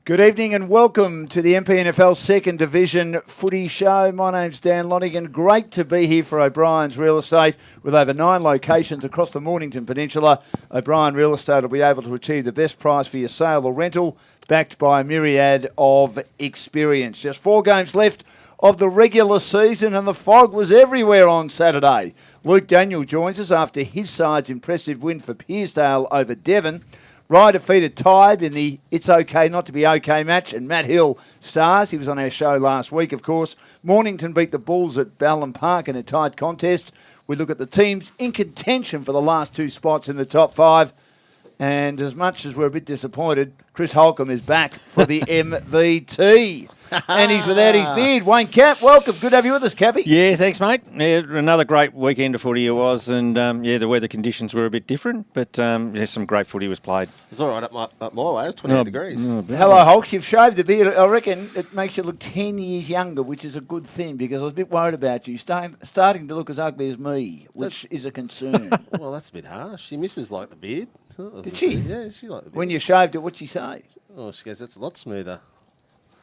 Good evening and welcome to the MPNFL Second Division Footy Show. My name's Dan Lonigan. Great to be here for OBrien's Real Estate. With over 9 locations across the Mornington Peninsula, OBrien Real Estate will be able to achieve the best price for your sale or rental, backed by a myriad of experience. Just 4 games left of the regular season and the fog was everywhere on Saturday. Luke Daniel joins us after his side's impressive win for Pearsdale over Devon. Rye defeated Tybe in the It's Okay Not to Be Okay match, and Matt Hill stars. He was on our show last week, of course. Mornington beat the Bulls at Ballon Park in a tight contest. We look at the teams in contention for the last 2 spots in the top 5. And as much as we're a bit disappointed, Chris Holcomb is back for the MVT. And he's without his beard. Wayne Cap, welcome. Good to have you with us, Cappy. Yeah, thanks, mate. Yeah, another great weekend of footy it was. And, the weather conditions were a bit different. But, some great footy was played. It's all right up my way. It was 28 degrees. Hello, Hulk. You've shaved a beard. I reckon it makes you look 10 years younger, which is a good thing, because I was a bit worried about you. Starting to look as ugly as me, which is a concern. Well, that's a bit harsh. She misses like the beard. Did she? Yeah, she liked the beard. When you shaved it, what'd she say? Oh, she goes, that's a lot smoother.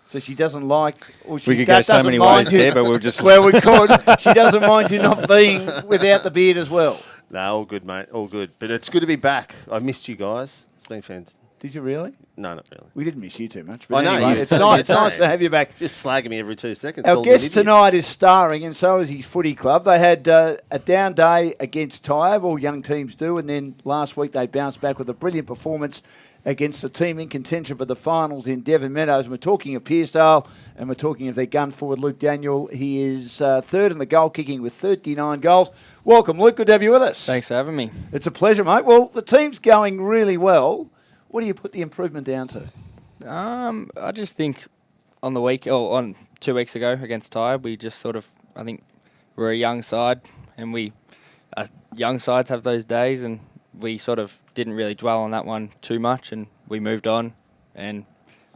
So she doesn't like... Or she We could go so many ways there, but we'll just... Well, we could. She doesn't mind you not being without the beard as well. No, all good, mate. All good. But it's good to be back. I missed you guys. It's been fantastic. Did you really? No, not really. We didn't miss you too much. But I know. anyway, it's nice to have you back. Just slagging me every 2 seconds. Our guest tonight is starring, and so is his footy club. They had a down day against Tybe, all young teams do, and then last week they bounced back with a brilliant performance against the team in contention for the finals in Devon Meadows. And we're talking of Pearsdale, and we're talking of their gun forward, Luke Daniel. He is third in the goal kicking with 39 goals. Welcome, Luke. Good to have you with us. Thanks for having me. It's a pleasure, mate. Well, the team's going really well. What do you put the improvement down to? I just think on 2 weeks ago against Tybe, we just sort of, I think we're a young side, and young sides have those days, and we sort of didn't really dwell on that one too much, and we moved on. And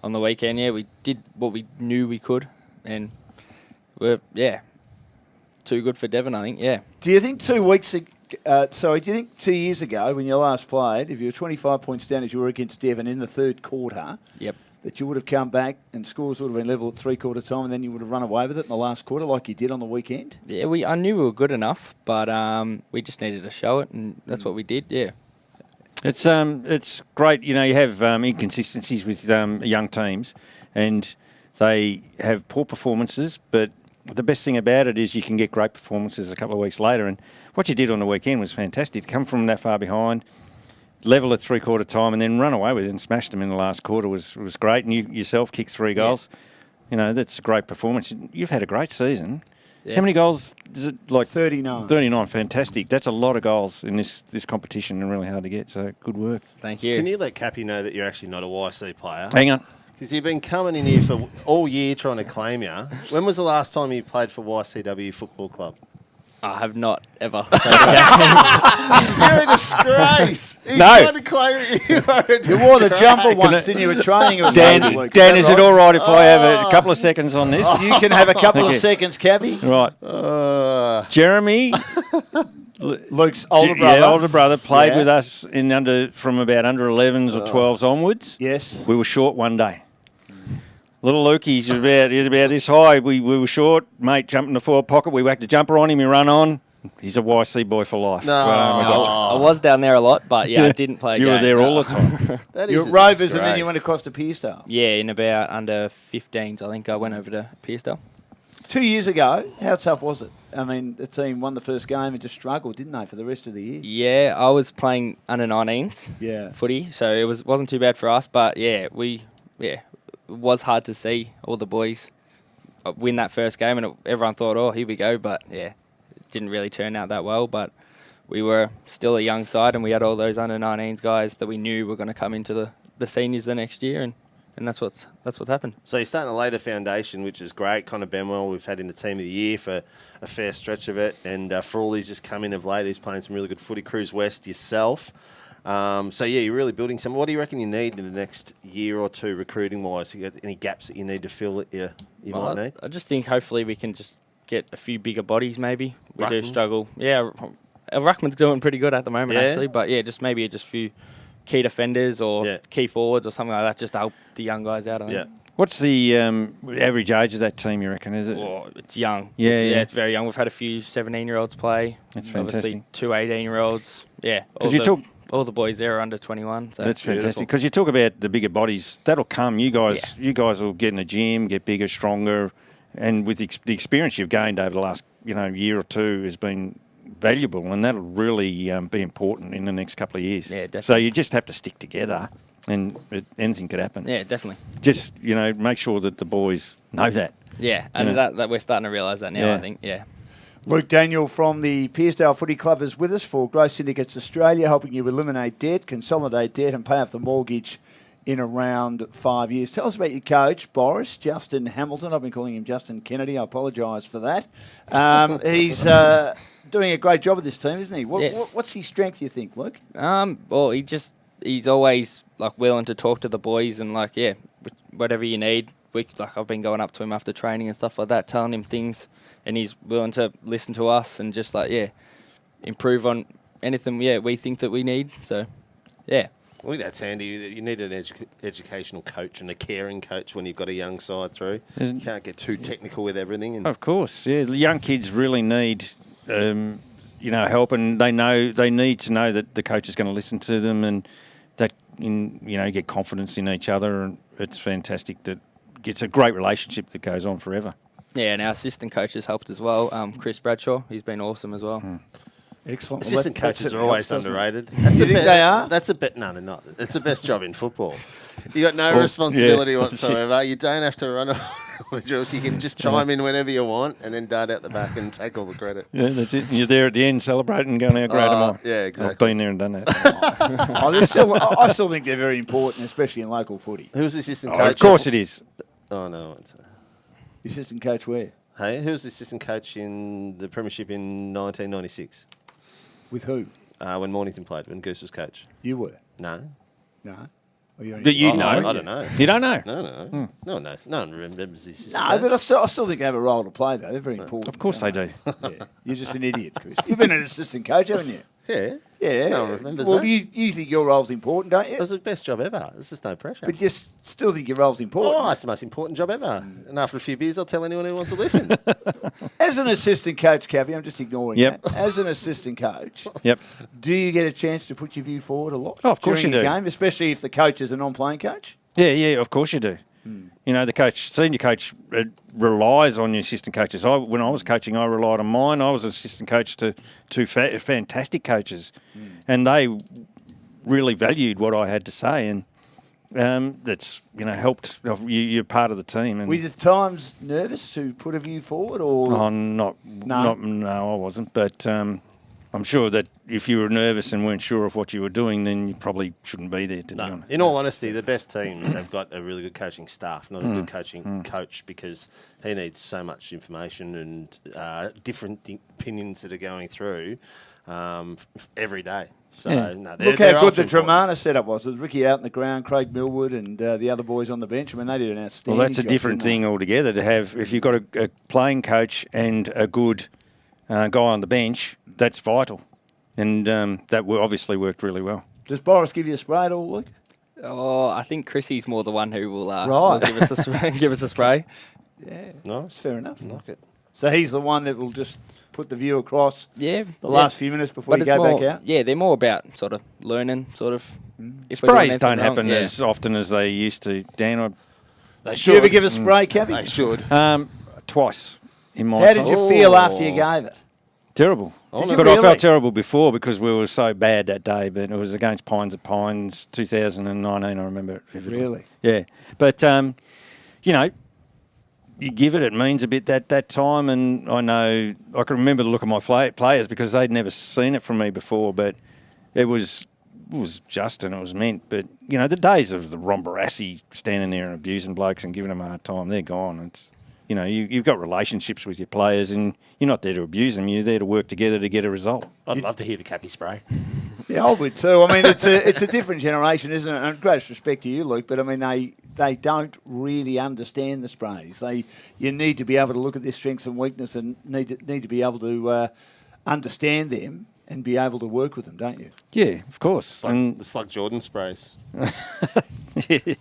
on the weekend, we did what we knew we could, and we're, too good for Devon, I think, yeah. Do you think 2 weeks ago, do you think 2 years ago when you last played, if you were 25 points down as you were against Devon in the third quarter, that you would have come back and scores would have been level at 3/4 time, and then you would have run away with it in the last quarter like you did on the weekend? Yeah, I knew we were good enough, but we just needed to show it, and that's what we did, yeah. It's great, you have inconsistencies with young teams, and they have poor performances, but the best thing about it is you can get great performances a couple of weeks later, and what you did on the weekend was fantastic. Come from that far behind, level at 3/4 time, and then run away with it and smashed them in the last quarter was great, and you yourself kicked 3 goals. Yeah. That's a great performance. You've had a great season. Yeah. How many goals is it? Like 39. 39, fantastic. That's a lot of goals in this competition and really hard to get, so good work. Thank you. Can you let Cappy know that you're actually not a YC player? Hang on. Because you've been coming in here for all year trying to claim you. When was the last time you played for YCW Football Club? I have not ever. You're a disgrace. He's No. trying to claim you. You wore the jumper once, didn't you? We're training. Dan, is it all right if I have a couple of seconds on this? You can have a couple of seconds, Cappy. Right. Jeremy, Luke's older brother. Yeah, older brother, played with us from about under 11s or 12s onwards. Yes. We were short one day. Little Luke, he's about this high. We were short. Mate jumped in the forward pocket. We whacked a jumper on him. He ran on. He's a YC boy for life. No. I was down there a lot, but I didn't play a game. You were there all the time. You're at Rovers and then you went across to Pearsdale. Yeah, in about under 15s, I think I went over to Pearsdale. 2 years ago, how tough was it? I mean, the team won the first game and just struggled, didn't they, for the rest of the year? Yeah, I was playing under 19s footy, so it wasn't too bad for us, but it was hard to see all the boys win that first game, and everyone thought, oh, here we go, but it didn't really turn out that well, but we were still a young side, and we had all those under 19s guys that we knew were going to come into the seniors the next year, and that's what's happened. So you're starting to lay the foundation, which is great. Connor Benwell, we've had in the team of the year for a fair stretch of it, and for all these just come in of late, he's playing some really good footy. Cruise West yourself. You're really building some. What do you reckon you need in the next year or two recruiting-wise? You got any gaps that you need to fill that you might need? I just think hopefully we can just get a few bigger bodies maybe. We do Ruckman? struggle. Yeah, Ruckman's doing pretty good at the moment actually, but just maybe a few key defenders or key forwards or something like that, just to help the young guys out. I think. Yeah. What's the average age of that team, you reckon, is it? Oh, it's young. Yeah, it's very young. We've had a few 17-year-olds play. That's Obviously, fantastic. 2 18-year-olds. Yeah. All the boys there are under 21. So. That's fantastic. Because you talk about the bigger bodies, that'll come. You guys will get in the gym, get bigger, stronger, and with the experience you've gained over the last year or two has been valuable, and that'll really be important in the next couple of years. Yeah, definitely. So you just have to stick together, and anything could happen. Yeah, definitely. Just make sure that the boys know that. Yeah, and that we're starting to realise that now. I think. Yeah. Luke Daniel from the Pearsdale Footy Club is with us for Growth Syndicates Australia, helping you eliminate debt, consolidate debt and pay off the mortgage in around 5 years. Tell us about your coach, Boris, Justin Hamilton. I've been calling him Justin Kennedy. I apologise for that. He's doing a great job with this team, isn't he? What's his strength, you think, Luke? Well, he's always willing to talk to the boys and whatever you need. I've been going up to him after training and stuff like that, telling him things, and he's willing to listen to us and just improve on anything we think that we need. So, yeah. I think that's handy. You need an educational coach and a caring coach when you've got a young side through. You can't get too technical with everything. And of course, yeah. The young kids really need, help, and they need to know that the coach is going to listen to them, and that get confidence in each other. And it's fantastic that it's a great relationship that goes on forever. Yeah, and our assistant coach has helped as well. Chris Bradshaw, he's been awesome as well. Excellent. Assistant coaches are always underrated. You think they are? That's a bit. No, they're not. It's the best job in football. You got no responsibility whatsoever. You don't have to run all the drills. You can just chime in whenever you want, and then dart out the back and take all the credit. Yeah, that's it. You're there at the end celebrating and going, how great am I? Yeah, exactly. I've been there and done that. I still think they're very important, especially in local footy. Who's the assistant coach? Of course it is. Oh, no. The assistant coach where? Hey, who was the assistant coach in the Premiership in 1996? With who? When Mornington played, when Goose was coach. You were? No. No. Well, But you know. I don't know. You don't know? No. No one remembers the assistant No, coach. but I still think they have a role to play, though. They're very important. Of course they do. Yeah. You're just an idiot, Chris. You've been an assistant coach, haven't you? Yeah. Yeah. No one remembers well, that. you think your role's important, don't It you? was the best job ever. There's just no pressure. But you still think your role's important. Oh, it's the most important job ever. And after a few beers, I'll tell anyone who wants to listen. As an assistant coach, Cappy, I'm just ignoring Yep. that. As an assistant coach, Yep. do you get a chance to put your view forward a lot? Oh, of course during you a do. game, especially if the coach is a non-playing coach? Yeah, of course you do. The senior coach relies on your assistant coaches. When I was coaching, I relied on mine. I was assistant coach to two fantastic coaches, and they really valued what I had to say, and that's helped. You're part of the team. And Were you at times nervous to put a view forward, or no, I wasn't. But I'm sure that if you were nervous and weren't sure of what you were doing, then you probably shouldn't be there, to be honest. In all honesty, the best teams have got a really good coaching staff, not a good coaching coach, because he needs so much information and different opinions that are going through every day. So, look how good the Dramana setup was. With Ricky out in the ground, Craig Millwood, and the other boys on the bench. I mean, they did an outstanding Well, that's a job, different didn't thing altogether to have. If you've got a playing coach and a good guy on the bench, that's vital. And that obviously worked really well. they? Does Boris give you a spray at all, Luke? Oh, I think Chrissy's more the one who will, Right. will give us a give us a spray. Yeah, Nice. fair enough. Like it. So he's the one that will just put the view across Yeah. the last few minutes before you it's go more, back out. Yeah, they're more about sort of learning, sort of. If we're doing Sprays anything don't wrong, happen as often as they used to. Dan, They Did you ever give a spray, Cappy? They should. twice in my How time. did you feel after you gave it? Terrible. Did you But I really? felt terrible before because we were so bad that day. But it was against Pines at Pines, 2019. I remember it vividly. Really? Yeah. But you give it means a bit that time, and I know I can remember the look of my players because they'd never seen it from me before. But it was just and it was meant. But the days of the Rombarassi standing there and abusing blokes and giving them a hard time, they're gone. It's you've got relationships with your players, and you're not there to abuse them. You're there to work together to get a result. I'd love to hear the Cappy spray. Yeah, I would too. I mean, it's a different generation, isn't it? And greatest respect to you, Luke, but I mean, they don't really understand the sprays. You need to be able to look at their strengths and weaknesses and need to be able to understand them and be able to work with them, don't you? Yeah, of course. The Slug Jordan sprays. Yeah.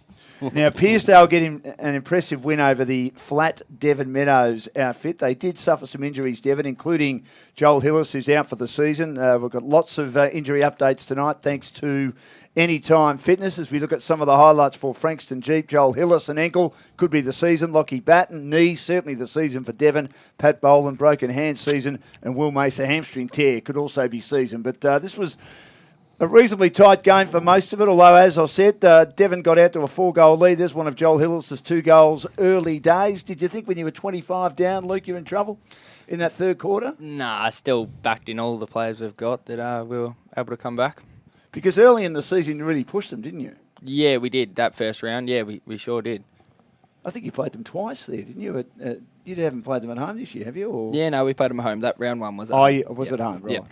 Now, Pearsdale getting an impressive win over the flat Devon Meadows outfit. They did suffer some injuries, Devon, including Joel Hillis, who's out for the season. We've got lots of injury updates tonight, thanks to Anytime Fitness, as we look at some of the highlights for Frankston Jeep. Joel Hillis, an ankle, could be the season. Lockie Batten, knee, certainly the season for Devon. Pat Boland, broken hand season. And Will Mace, a hamstring tear, could also be season. But this was a reasonably tight game for most of it, although, as I said, Devon got out to a 4-goal lead. There's one of Joel Hillis' 2 goals early days. Did you think when you were 25 down, Luke, you're in trouble in that third quarter? Nah, I still backed in all the players we've got that we were able to come back. Because early in the season, you really pushed them, didn't you? Yeah, we did. That first round, yeah, we sure did. I think you played them twice there, didn't you? You haven't played them at home this year, have you? Or? Yeah, no, we played them at home. That round 1 was at home. home. Yeah, it was at home, right. Yep.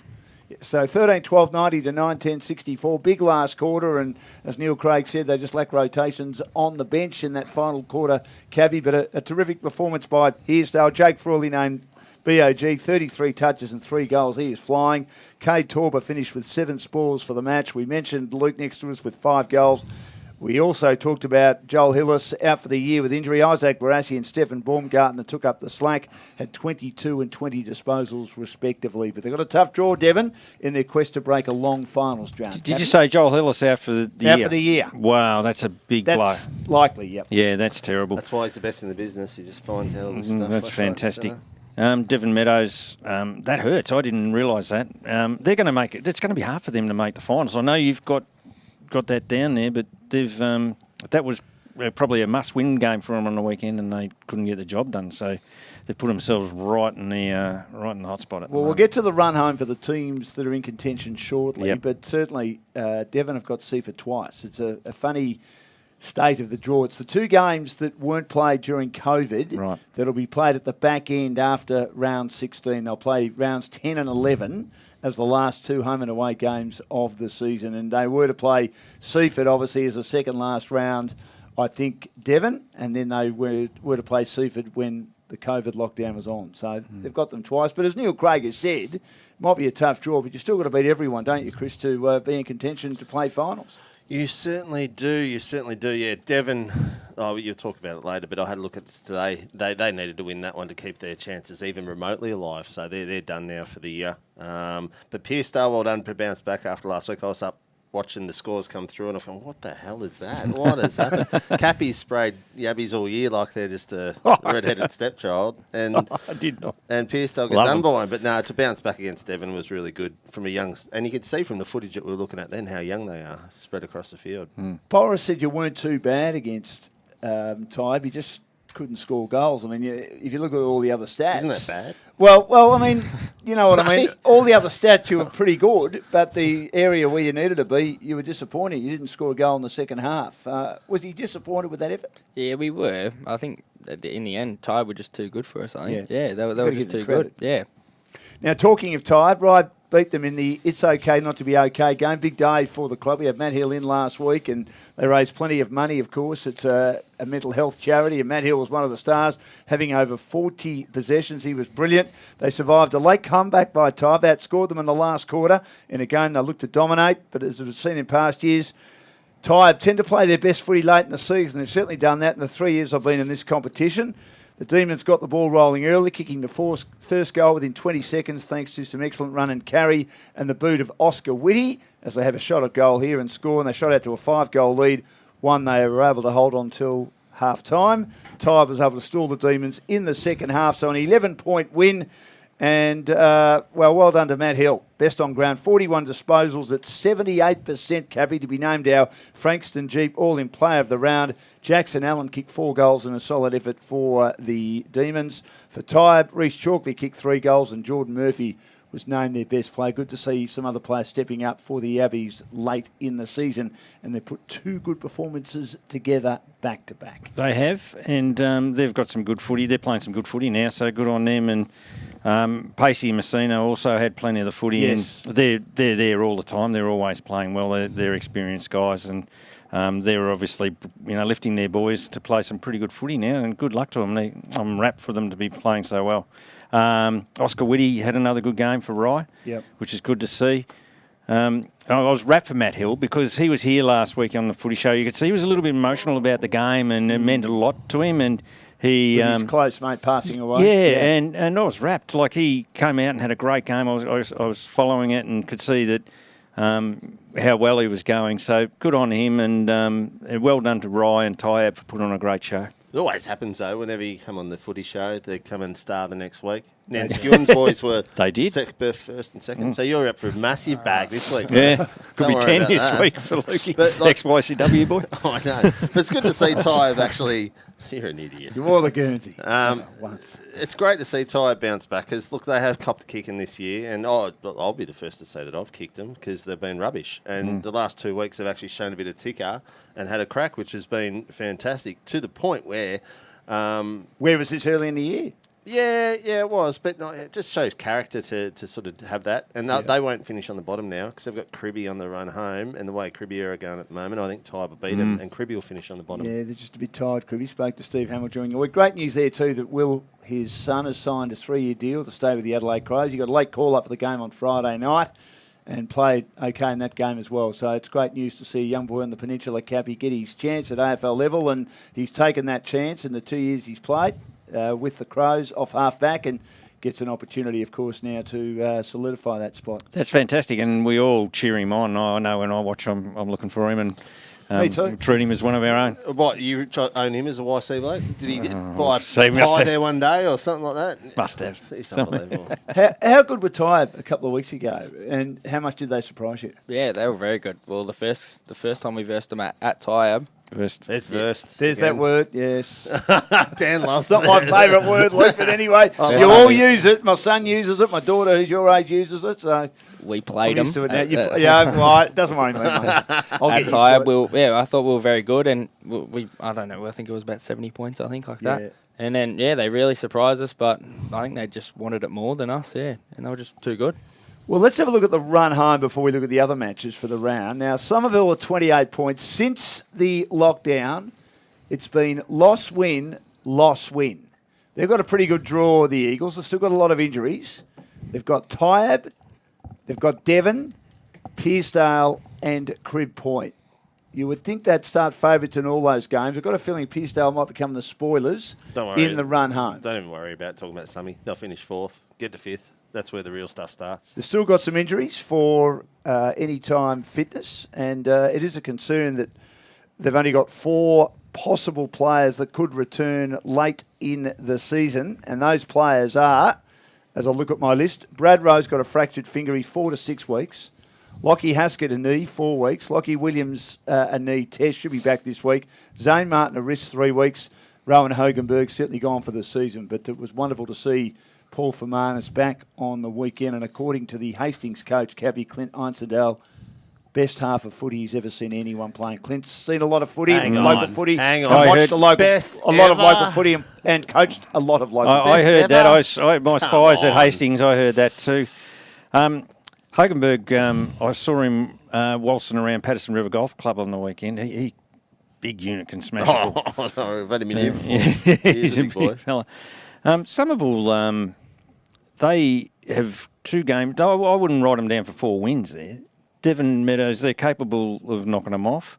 So 13-12-90 to 9-10-64. Big last quarter, and as Neil Craig said, they just lack rotations on the bench in that final quarter, Cabby. But a terrific performance by Hirsdale. Jake Frawley named BOG, 33 touches and 3 goals. He is flying. Cade Torber finished with 7 spoils for the match. We mentioned Luke next to us with 5 goals. We also talked about Joel Hillis out for the year with injury. Isaac Barassi and Stephen Baumgartner took up the slack, had 22 and 20 disposals respectively. But they've got a tough draw, Devon, in their quest to break a long finals drought. Did you say Joel Hillis out for the year? Out for the year. Wow, that's a big blow. That's likely, yep. Yeah, that's terrible. That's why he's the best in the business. He just finds out all this stuff. That's like fantastic. That, Devon Meadows, that hurts. I didn't realise that. They're going to make it. It's going to be hard for them to make the finals. I know you've got that down there, but they've that was probably a must-win game for them on the weekend, and they couldn't get the job done. So they put themselves right in the hot spot. We'll get to the run home for the teams that are in contention shortly, Yep. but certainly Devon have got Seaford twice. It's a funny state of the draw. It's the 2 games that weren't played during COVID Right. that'll be played at the back end after round 16. They'll play rounds 10 and 11 as the last 2 home and away games of the season. And they were to play Seaford, obviously, as a second last round, I think, Devon, and then they were to play Seaford when the COVID lockdown was on. So they've got them twice. But as Neil Craig has said, it might be a tough draw, but you've still got to beat everyone, don't you, Chris, to be in contention to play finals? You certainly do. Yeah, Devon, you'll talk about it later, but I had a look at it today. They needed to win that one to keep their chances even remotely alive, so they're done now for the year. But Pearsdale, well done to bounce back after last week. I was up watching the scores come through, and I'm going, what the hell is that? What is that? Cappy's sprayed yabbies all year like they're just a red-headed stepchild. And I did not. And Pearsdale got done by one. But no, to bounce back against Devon was really good from a young... And you could see from the footage that we were looking at then how young they are, spread across the field. Porras said you weren't too bad against Tybe. You just couldn't score goals. I mean, if you look at all the other stats... Isn't that bad? Well, I mean, you know what I mean. All the other stats you were pretty good, but the area where you needed to be, you were disappointed. You didn't score a goal in the second half. Was you disappointed with that effort? Yeah, we were. I think in the end, Tybe were just too good for us, I think. Yeah. Yeah, they were just too good. Yeah. Now, talking of Tybe, Ryde beat them in the It's Okay Not to Be Okay game. Big day for the club. We had Matt Hill in last week, and they raised plenty of money, of course. It's a mental health charity, and Matt Hill was one of the stars, having over 40 possessions. He was brilliant. They survived a late comeback by Tybe. They outscored them in the last quarter in a game they looked to dominate, but as we've seen in past years, Tybe tend to play their best footy late in the season. They've certainly done that in the 3 years I've been in this competition. The Demons got the ball rolling early, kicking the first goal within 20 seconds thanks to some excellent run and carry and the boot of Oscar Whitty as they have a shot at goal here and score, and they shot out to a 5-goal lead, one they were able to hold on till half-time. Tybe was able to stall the Demons in the second half, so an 11-point win. And, well done to Matt Hill. Best on ground, 41 disposals at 78%, Cappy, to be named our Frankston Jeep All-In Player of the Round. Jackson Allen kicked 4 goals in a solid effort for the Demons. For Tybe, Reece Chalkley kicked 3 goals and Jordan Murphy was named their best player. Good to see some other players stepping up for the Abbeys late in the season, and they put 2 good performances together back to back. They have, and they've got some good footy. They're playing some good footy now, so good on them. And Pacey and Messina also had plenty of the footy, yes. and they're there all the time. They're always playing well. They're experienced guys, and they're obviously, lifting their boys to play some pretty good footy now, and good luck to them. I'm rapt for them to be playing so well. Oscar Whitty had another good game for Rye, which is good to see. I was rapt for Matt Hill because he was here last week on the Footy Show. You could see he was a little bit emotional about the game, and it meant a lot to him. And he, his close mate passing away. And I was rapt. Like, he came out and had a great game. I was following it and could see that how well he was going. So good on him, and well done to Rye and Tyab for putting on a great show. It always happens, though, whenever you come on the Footy Show, they come and star the next week. Nanskewin's boys were they did. First and second, so you're up for a massive bag this week. Yeah, could be 10 this week for Lukey. But XYCW boy. I know. But it's good to see Ty have actually... You're an idiot. You're more the Guernsey. Once. It's great to see Ty bounce back because, look, they have copped a kicking this year, and I'll be the first to say that I've kicked them because they've been rubbish. And the last 2 weeks they've actually shown a bit of ticker and had a crack, which has been fantastic, to the point where... where was this early in the year? Yeah, it was. But no, it just shows character to sort of have that. And they won't finish on the bottom now because they've got Cribby on the run home. And the way Cribby are going at the moment, I think Ty will beat them and Cribby will finish on the bottom. Yeah, they're just a bit tired, Cribby. Spoke to Steve Hamill during the week. Great news there too that Will, his son, has signed a 3-year deal to stay with the Adelaide Crows. He got a late call-up for the game on Friday night and played okay in that game as well. So it's great news to see a young boy on the Peninsula, Cappy, get his chance at AFL level, and he's taken that chance in the 2 years he's played with the Crows off half-back, and gets an opportunity, of course, now to solidify that spot. That's fantastic, and we all cheer him on. I know when I watch him, I'm looking for him, and me too. Treat him as one of our own. What, you own him as a YC bloke? Did he buy a pie there one day or something like that? Must have. It's unbelievable. How good were Ty a couple of weeks ago, and how much did they surprise you? Yeah, they were very good. Well, the first time we versed them at Tyab. There's There's that word, yes. Dan loves It's not my favourite word, Luke, but anyway, you all use it. My son uses it. My daughter, who's your age, uses it. So we played them. It doesn't worry me, mate. I'll at get Tyab, I thought we were very good, and I don't know, I think it was about 70 points, like that. Yeah. And then, they really surprised us, but I think they just wanted it more than us, and they were just too good. Well, let's have a look at the run home before we look at the other matches for the round. Now, Somerville are 28 points. Since the lockdown, it's been loss-win, loss-win. They've got a pretty good draw, the Eagles. They've still got a lot of injuries. They've got Tyab, they've got Devon, Pearcedale and Crib Point. You would think they'd start favourites in all those games. I've got a feeling Pearcedale might become the spoilers in the run home. Don't even worry about talking about Summy. They'll finish fourth, get to fifth. That's where the real stuff starts. They've still got some injuries for any-time fitness, and it is a concern that they've only got 4 possible players that could return late in the season, and those players are, as I look at my list, Brad Rowe's got a fractured finger, he's 4 to 6 weeks. Lockie Haskett, a knee, 4 weeks. Lockie Williams, a knee test, should be back this week. Zane Martin, a wrist, 3 weeks. Rowan Hogenberg, certainly gone for the season, but it was wonderful to see Paul Fermanis back on the weekend, and according to the Hastings coach, Cappy, Clint Einsadell, best half of footy he's ever seen anyone playing. Clint's seen a lot of footy, local footy. Hang on. I watched a lot of local footy and coached a lot of local footy. I heard that. My spies at Hastings, I heard that too. Hogenberg, I saw him waltzing around Patterson River Golf Club on the weekend. He big unit, can smash it. Oh, no, I've had him in here before. He's a big boy. Fella. Somerville, they have 2 games. I wouldn't write them down for 4 wins there. Devon Meadows, they're capable of knocking them off.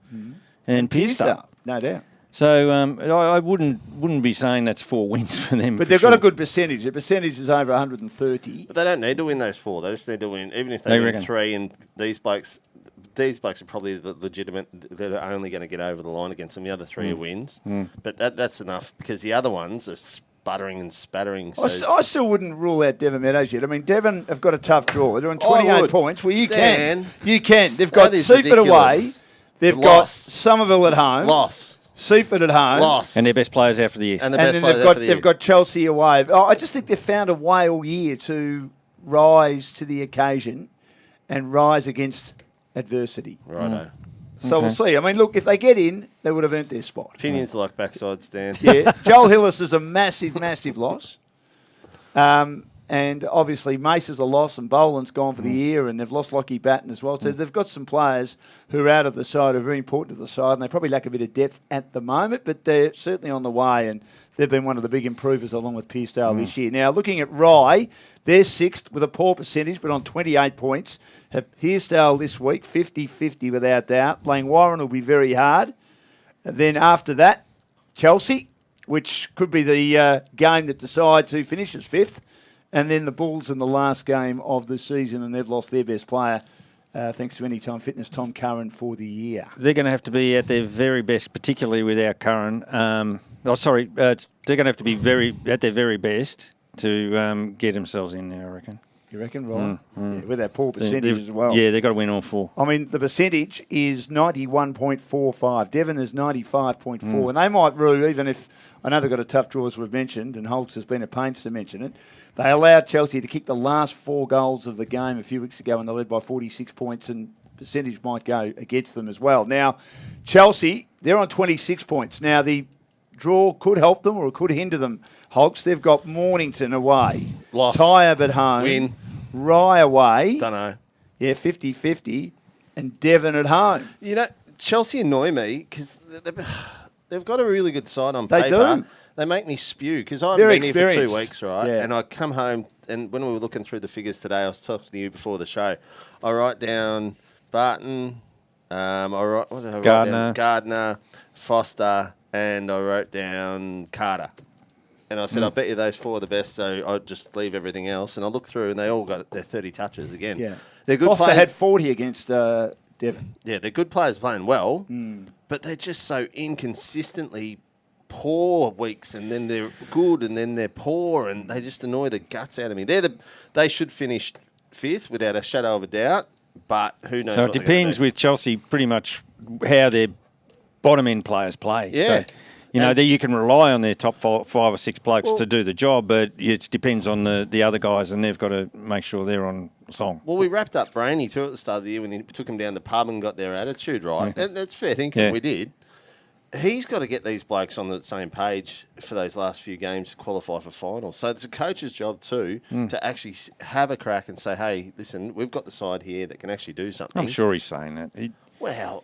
And Pearcedale. No doubt. So I wouldn't be saying that's 4 wins for them. But they've got a good percentage. Their percentage is over 130. But they don't need to win those 4. They just need to win, even if they win 3. And these blokes are probably the legitimate. They're only going to get over the line against them. The other 3 are wins. But that's enough because the other ones are sputtering and spattering. So I still wouldn't rule out Devon Meadows yet. I mean, Devon have got a tough draw. They're on 28 points. Well, you can. They've got Seaford away. They've got Somerville at home. Seaford at home. And their best players out for the year. And they've got Chelsea away. I just think they've found a way all year to rise to the occasion and rise against adversity. Righto. So we'll see. I mean, look, if they get in, they would have earned their spot. Opinions like backside stand. Yeah. Joel Hillis is a massive, massive loss. And obviously Mace is a loss and Boland's gone for the year, and they've lost Lockie Batten as well. So they've got some players who are out of the side, who are very important to the side, and they probably lack a bit of depth at the moment, but they're certainly on the way, and they've been one of the big improvers along with Pearcedale this year. Now, looking at Rye, they're sixth with a poor percentage, but on 28 points. Have Pearcedale this week, 50-50 without doubt. Playing Warren will be very hard. And then after that, Chelsea, which could be the game that decides who finishes fifth. And then the Bulls in the last game of the season, and they've lost their best player, thanks to Anytime Fitness, Tom Curran, for the year. They're going to have to be at their very best, particularly with our Curran. They're going to have to be at their very best to get themselves in there, I reckon. You reckon, right? Yeah, with that poor percentage as well. Yeah, they've got to win all four. I mean, the percentage is 91.45. Devon is 95.4. And they might rule, even if, I know they've got a tough draw, as we've mentioned, and Holtz has been at pains to mention it. They allowed Chelsea to kick the last 4 goals of the game a few weeks ago, and they led by 46 points, and percentage might go against them as well. Now, Chelsea, they're on 26 points. Now, the draw could help them or it could hinder them. Holtz, they've got Mornington away. Loss. Tyab at home. Win. Rye away. Don't know. Yeah, 50-50. And Devon at home. You know, Chelsea annoy me because they've got a really good side on They paper. do. They make me spew because I've Very been here for 2 experienced. weeks, right? Yeah. And I come home, and when we were looking through the figures today, I was talking to you before the show. I write down Barton, what did I write down? Gardner, Foster, and I wrote down Carter. And I said, I bet you those 4 are the best, so I'll just leave everything else. And I looked through, and they all got their 30 touches again. Yeah. They're good Foster players. had 40 against Devon. Yeah, they're good players playing well, but they're just so inconsistently poor weeks, and then they're good, and then they're poor, and they just annoy the guts out of me. They should finish 5th without a shadow of a doubt, but who knows? So what it they're gonna depends do. with Chelsea pretty much how their bottom end players play. Yeah. So, that you can rely on their top 5 or 6 blokes to do the job, but it depends on the other guys, and they've got to make sure they're on song. Well, we wrapped up Brainy too at the start of the year when he took him down the pub and got their attitude right, and that's fair thinking. Yeah. We did. He's got to get these blokes on the same page for those last few games to qualify for finals. So it's a coach's job too to actually have a crack and say, hey, listen, we've got the side here that can actually do something. I'm sure he's saying that. Well,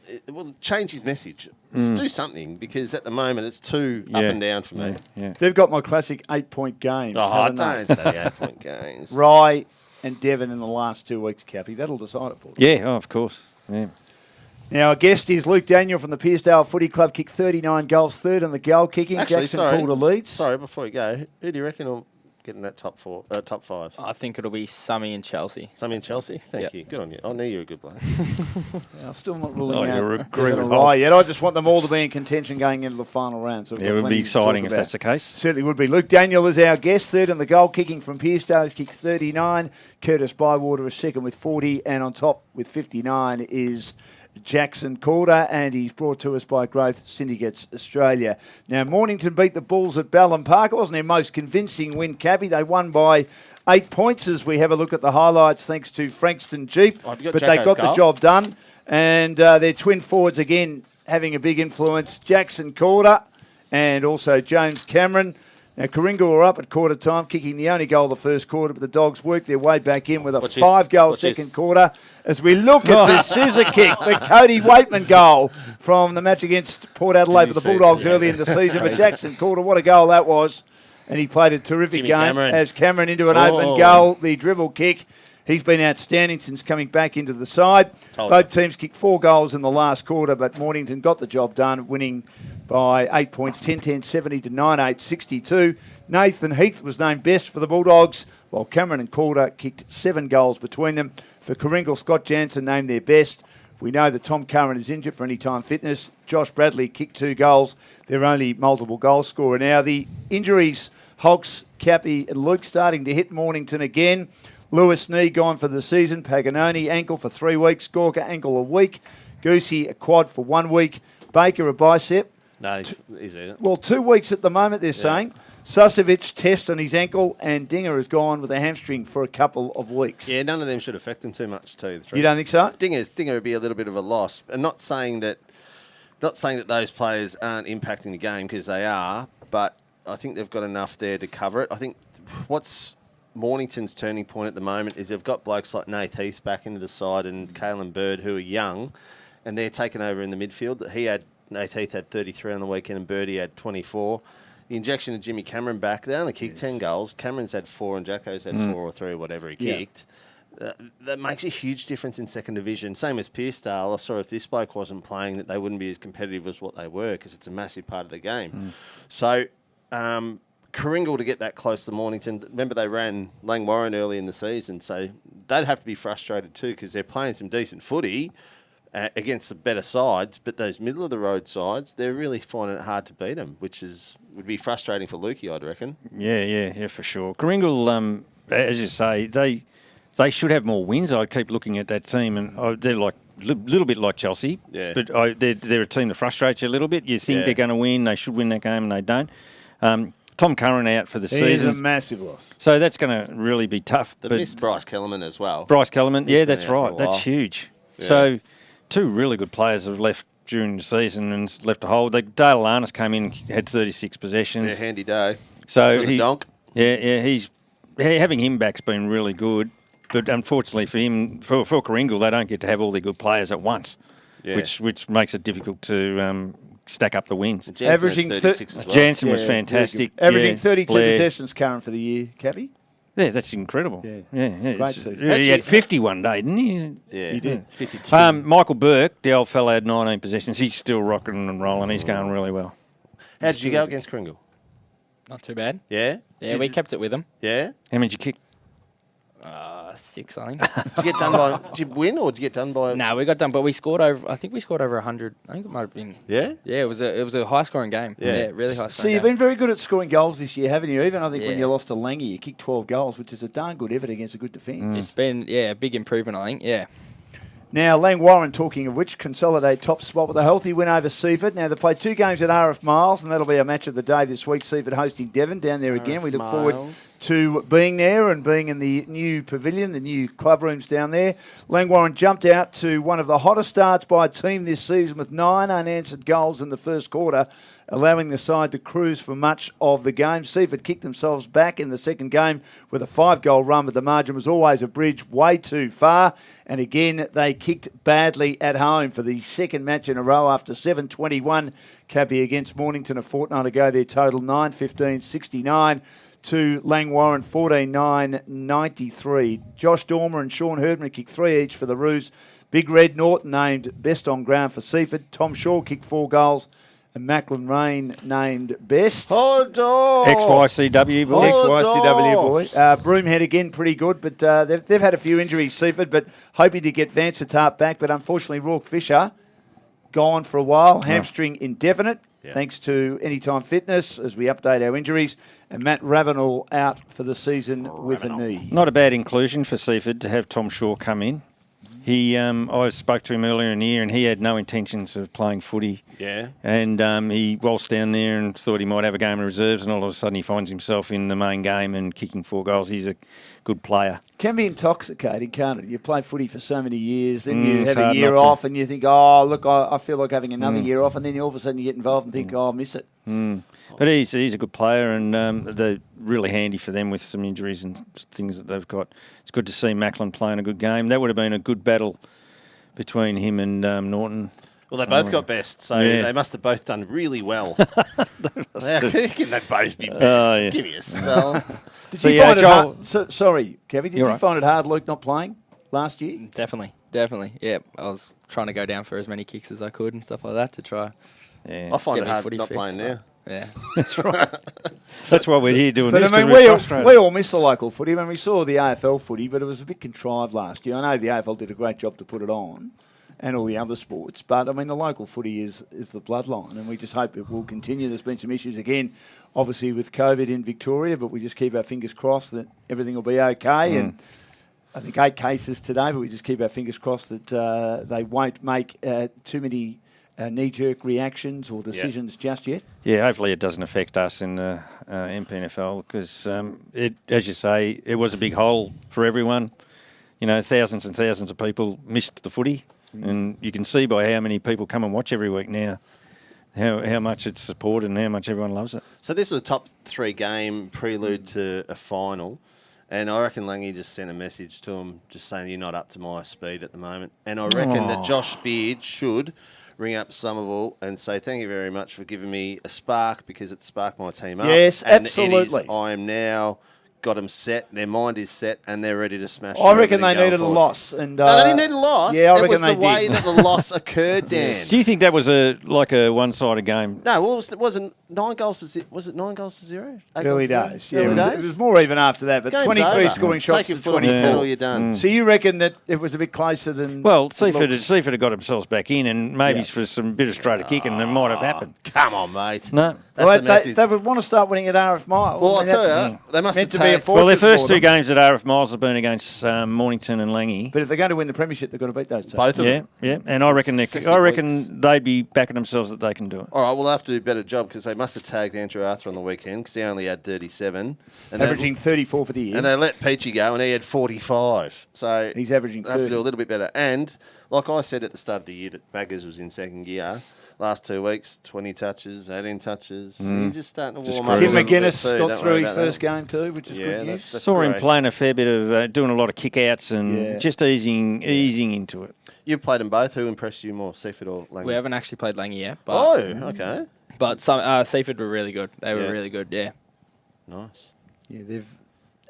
change his message. Let's do something, because at the moment it's too up and down for me. Yeah. They've got my classic 8-point games. Oh, haven't don't they? say 8-point games. Rye and Devon in the last 2 weeks, Cappy. That'll decide it for them. Yeah, of course. Yeah. Now, our guest is Luke Daniel from the Pearcedale Footy Club. Kicked 39 goals, 3rd in the goal kicking. Actually, Jackson sorry. Calder leads. Sorry, before you go, who do you reckon will get in that top 5? I think it'll be Sammy and Chelsea. Sammy and Chelsea? Thank Yep. you. Good on you. I knew you were a good bloke. I'm still not ruling Oh, out you're agreeing Devon with or Rye Holt. yet. I just want them all to be in contention going into the final round. So we've Yeah, got it would plenty be to talk exciting if about. that's the case. Certainly would be. Luke Daniel is our guest, 3rd in the goal kicking from Pearcedale. He's kicked 39. Curtis Bywater is 2nd with 40. And on top with 59 is Jackson Calder, and he's brought to us by Growth Syndicates Australia. Now, Mornington beat the Bulls at Ballon Park. It wasn't their most convincing win, Cappy. They won by 8 points as we have a look at the highlights, thanks to Frankston Jeep. Oh, have you got but Jacko's they got the goal? job done. And their twin forwards, again, having a big influence. Jackson Calder and also James Cameron. Now, Coringa were up at quarter time, kicking the only goal of the first quarter, but the Dogs worked their way back in with a Watch this. 5-goal Watch this. second quarter. As we look at the scissor kick, the Cody Waitman goal from the match against Port Adelaide for the Did you see it? Bulldogs Yeah. early in the season. But Jackson Calder, what a goal that was. And he played a terrific Jimmy game Cameron. as Cameron into an Oh. open goal, the dribble kick. He's been outstanding since coming back into the side. Told Both teams kicked 4 goals in the last quarter, but Mornington got the job done, winning by 8 points, 10-10, 70 to 9-8, 62. Nathan Heath was named best for the Bulldogs, while Cameron and Calder kicked 7 goals between them. For Coringal, Scott Jansen named their best. We know that Tom Curran is injured for Anytime Fitness. Josh Bradley kicked 2 goals. They're only multiple goal scorer. Now, the injuries, Hulks, Cappy and Luke starting to hit Mornington again. Lewis knee gone for the season. Paganoni ankle for 3 weeks. Gorka ankle a week. Goosey a quad for 1 week. Baker a bicep. No, he's in it. Well, 2 weeks at the moment, they're saying. Susovic test on his ankle, and Dinger has gone with a hamstring for a couple of weeks. Yeah, none of them should affect him too much, too. You don't think so? Dinger would be a little bit of a loss, and not saying that those players aren't impacting the game, because they are, but I think they've got enough there to cover it. I think what's Mornington's turning point at the moment is they've got blokes like Nath Heath back into the side and Caelan Bird who are young, and they're taking over in the midfield. Nath Heath had 33 on the weekend and Birdie had 24. The injection of Jimmy Cameron back, they only kicked 10 goals. Cameron's had 4 and Jacko's had 4 or 3, whatever he kicked. That makes a huge difference in second division. Same as Pearcedale. I saw if this bloke wasn't playing that they wouldn't be as competitive as what they were because it's a massive part of the game. So Coringal to get that close to Mornington. Remember they ran Langwarrin early in the season, so they'd have to be frustrated too because they're playing some decent footy against the better sides, but those middle of the road sides, they're really finding it hard to beat them, which would be frustrating for Lukey, I'd reckon. Yeah, for sure. Coringal, as you say, they should have more wins. I keep looking at that team, and they're like a little bit like Chelsea. Yeah. But they're a team that frustrates you a little bit. You think they're going to win, they should win that game, and they don't. Tom Curran out for the season. He's a massive loss. So that's going to really be tough. They missed Bryce Kellerman as well. Bryce Kellerman, He's been that's out for a right. That's while. huge. Yeah. So 2 really good players have left during the season and left a hole. Dale Larnas came in, had 36 possessions. Yeah, handy day. So For the donk. he's having him back's been really good. But unfortunately for him, for Coringal, they don't get to have all their good players at once, which makes it difficult to stack up the wins. Averaging 36 as well. Jansen was fantastic. Averaging 32 Blair. possessions current for the year, Cappy. Yeah, that's incredible. Yeah. Great season. He had 50 one day, didn't he? Yeah, He did. 52. Michael Burke, the old fella, had 19 possessions. He's still rocking and rolling. He's going really well. How did you go against Coringal? Not too bad. Yeah? Yeah, we kept it with them. Yeah? How many did you kick? 6, I think. Did you get done by... Did you win or did you get done by... No, we got done, but we scored over. I think we scored over 100. I think it might have been. Yeah? Yeah, it was a high scoring game. Yeah. Yeah, really high So scoring you've game. been very good at scoring goals this year, haven't you? Even I think when Yeah. you lost to Langy, you kicked 12 goals, which is a darn good effort against a good defence. It's been a big improvement. I think. Yeah. Now, Langwarrin, talking of which, consolidate top spot with a healthy win over Seaford. Now, they played 2 games at RF Miles, and that'll be a match of the day this week. Seaford hosting Devon down there again. We look forward to being there and being in the new pavilion, the new club rooms down there. Langwarrin jumped out to one of the hottest starts by a team this season with 9 unanswered goals in the first quarter, allowing the side to cruise for much of the game. Seaford kicked themselves back in the second game with a 5-goal run, but the margin was always a bridge way too far. And again, they kicked badly at home for the second match in a row after 7-21. Cappy against Mornington a fortnight ago. Their total 9-15-69 to Langwarrin 14-9-93. Josh Dormer and Sean Herdman kicked 3 each for the Roos. Big Red Norton named best on ground for Seaford. Tom Shaw kicked 4 goals. And Macklin Rain named best. XYCW boy. XYCW boy. Broomhead again, pretty good, but they've had a few injuries, Seaford, but hoping to get Vansittart back. But unfortunately, Rourke Fisher gone for a while. Hamstring indefinite, thanks to Anytime Fitness, as we update our injuries. And Matt Ravenel out for the season with a knee. Not a bad inclusion for Seaford to have Tom Shaw come in. I spoke to him earlier in the year, and he had no intentions of playing footy. Yeah. And he waltzed down there and thought he might have a game of reserves, and all of a sudden he finds himself in the main game and kicking 4 goals. He's a good player. Can be intoxicating, can't it? You play footy for so many years, then you have it's a hard year not to. off, and you think, oh, look, I feel like having another year off, and then all of a sudden you get involved and think, oh, I'll miss it. But he's a good player, and they're really handy for them with some injuries and things that they've got. It's good to see Macklin playing a good game. That would have been a good battle between him and Norton. Well, they both got best, so they must have both done really well. How can they both be best? Give me a spell. Did you find it hard? Sorry, Kevin, did you find it hard, Luke, not playing last year? Definitely. Yeah, I was trying to go down for as many kicks as I could and stuff like that to try. Yeah. I find Get it me hard footy not fixed, playing now. Yeah. That's right. That's why we're here doing But this. I mean, we all miss the local footy. I mean, we saw the AFL footy, but it was a bit contrived last year. I know the AFL did a great job to put it on, and all the other sports. But, I mean, the local footy is the bloodline, and we just hope it will continue. There's been some issues, again, obviously with COVID in Victoria, but we just keep our fingers crossed that everything will be okay. And I think 8 cases today, but we just keep our fingers crossed that they won't make too many knee-jerk reactions or decisions just yet. Yeah, hopefully it doesn't affect us in the MPNFL because, as you say, it was a big hole for everyone. You know, thousands and thousands of people missed the footy. And you can see by how many people come and watch every week now how much it's supported and how much everyone loves it. So this was a top 3 game prelude to a final. And I reckon Langy just sent a message to him just saying, you're not up to my speed at the moment. And I reckon that Josh Beard should ring up Somerville and say, thank you very much for giving me a spark, because it sparked my team up. Yes, and absolutely. I am now got them set. Their mind is set, and they're ready to smash. I reckon they needed forward. a loss. And No, they didn't need a loss. Yeah, I it reckon was they the way did. that the loss occurred, Dan. Do you think that was a one-sided game? No, well, it wasn't 9 goals to 0. Was it 9 goals to 0? Early days. Yeah, Early it was more even after that, but Game's 23 over. scoring shots Take to your foot off the 24. pedal, you're done. So you reckon that it was a bit closer than... Well, it Seaford looks? had got themselves back in, and maybe for some bit of straighter kicking, it might have happened. Come on, mate. No. That's Well, a message. they would want to start winning at RF Miles. Well, I I'll mean, tell that's you, they must meant have to be a taken... Well, their fortress first for two them. games at RF Miles have been against Mornington and Langy. But if they're going to win the premiership, they've got to beat those two. Both of Yeah, them. yeah, and I reckon Successive they'd be backing themselves that they can do it. All right, well, they'll have to do a better job, because they must have tagged Andrew Arthur on the weekend, because he only had 37. And Averaging 34 for the year. And they let Peachy go, and he had 45. So He's averaging they have to 30. do a little bit better. And like I said at the start of the year, that Baggers was in second gear. Last 2 weeks, 20 touches, 18 touches. He's just starting to warm up. Tim a little bit McGuinness too, got don't through worry his about first that. game too, which is good news. That's Saw him great. playing a fair bit of doing a lot of kick-outs and just easing into it. You've played them both. Who impressed you more, Seaford or Langley? We haven't actually played Langy yet, but Oh, okay. Seaford were really good. They were Yeah. really good. Yeah. Nice. Yeah, they've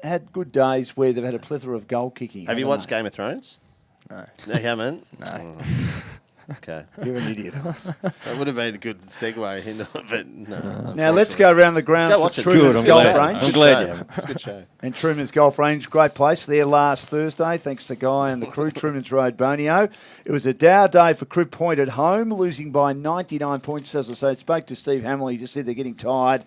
had good days where they've had a plethora of goal kicking. Have you watched Game of Thrones? No. No, you haven't? No. Okay. You're an idiot. That would have been a good segue into it, but no. Now let's go around the grounds Go for watch it. Truman's I'm Golf glad. Range. I'm glad you haven't. It's a good show. And Truman's Golf Range, great place there last Thursday, thanks to Guy and the crew, Truman's Road, Bonio. It was a dour day for Crib Point at home, losing by 99 points, as I say. Spoke to Steve Hamill, he just said they're getting tired.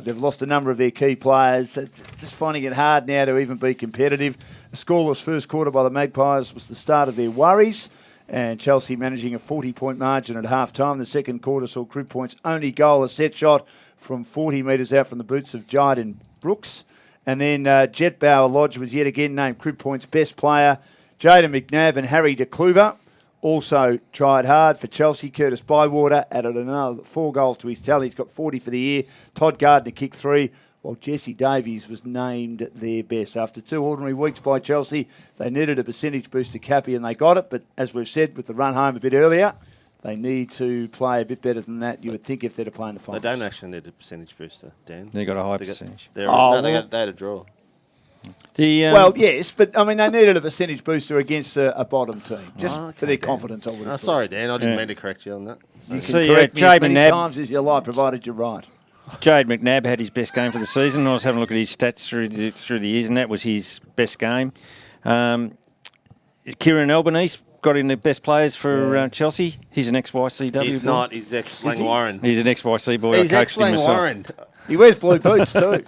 They've lost a number of their key players. It's just finding it hard now to even be competitive. A scoreless first quarter by the Magpies was the start of their worries. And Chelsea managing a 40-point margin at half-time. The second quarter saw Crib Point's only goal, a set shot from 40 metres out from the boots of Jyden Brooks. And then Jet Bauer Lodge was yet again named Crib Point's best player. Jaden McNabb and Harry de Kluver also tried hard for Chelsea. Curtis Bywater added another 4 goals to his tally. He's got 40 for the year. Todd Gardner kicked 3. While Jesse Davies was named their best. After 2 ordinary weeks by Chelsea, they needed a percentage boost to Cappy, and they got it. But as we've said with the run home a bit earlier, they need to play a bit better than that, you would think, if they're to play in the They finals. don't actually need a percentage booster, Dan. They got a high percentage. They well- had a draw. Well, yes, but I mean, they needed a percentage booster against a bottom team, just for their confidence, I would have thought. Sorry, Dan. I didn't mean to correct you on that. You Sorry. can correct me as Jade many McNabb- times as you like, provided you're right. Jade McNabb had his best game for the season. I was having a look at his stats through the years, and that was his best game. Kieran Albanese got in the best players for Chelsea. He's an ex-YCW He's boy. not. He's ex-Lang Warren. He's an ex-YC boy. He's I coached him ex-Lang myself. Warren. He wears blue boots too.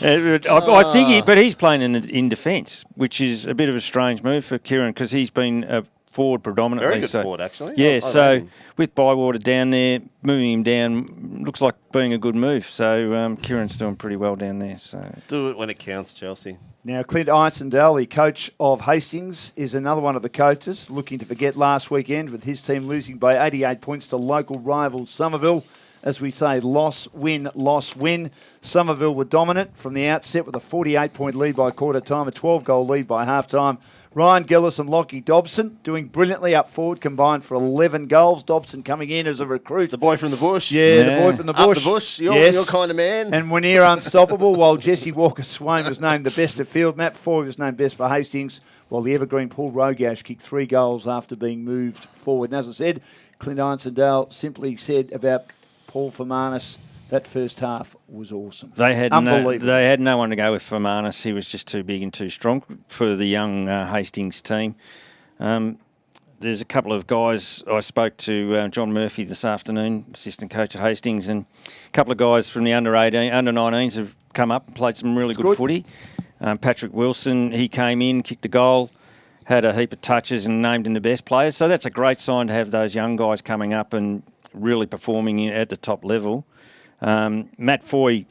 I think but he's playing in defence, which is a bit of a strange move for Kieran because he's been a forward predominantly. Very good forward, actually. Yeah, I so like him. with Bywater down there, moving him down looks like being a good move. So Kieran's doing pretty well down there. So Do it when it counts, Chelsea. Now, Clint Einsendale, the coach of Hastings, is another one of the coaches looking to forget last weekend with his team losing by 88 points to local rival Somerville. As we say, loss, win, loss, win. Somerville were dominant from the outset with a 48-point lead by quarter time, a 12-goal lead by half-time. Ryan Gillis and Lockie Dobson doing brilliantly up forward, combined for 11 goals. Dobson coming in as a recruit. The boy from the bush. Yeah, the boy from the bush. Up the bush. You're Yes. your kind of man. And Winnear unstoppable, while Jesse Walker-Swain was named the best at field. Matt Foy was named best for Hastings, while the evergreen Paul Rogash kicked 3 goals after being moved forward. And as I said, Clint Einsendale simply said about Paul Fermanis, that first half was awesome. they had Unbelievable. no one to go with Fermanis. He was just too big and too strong for the young Hastings team. There's a couple of guys I spoke to, John Murphy this afternoon, assistant coach at Hastings, and a couple of guys from the under 19s have come up and played some really good footy. Patrick Wilson, he came in, kicked a goal, had a heap of touches and named in the best players. So that's a great sign to have those young guys coming up and really performing at the top level. Matt Foy,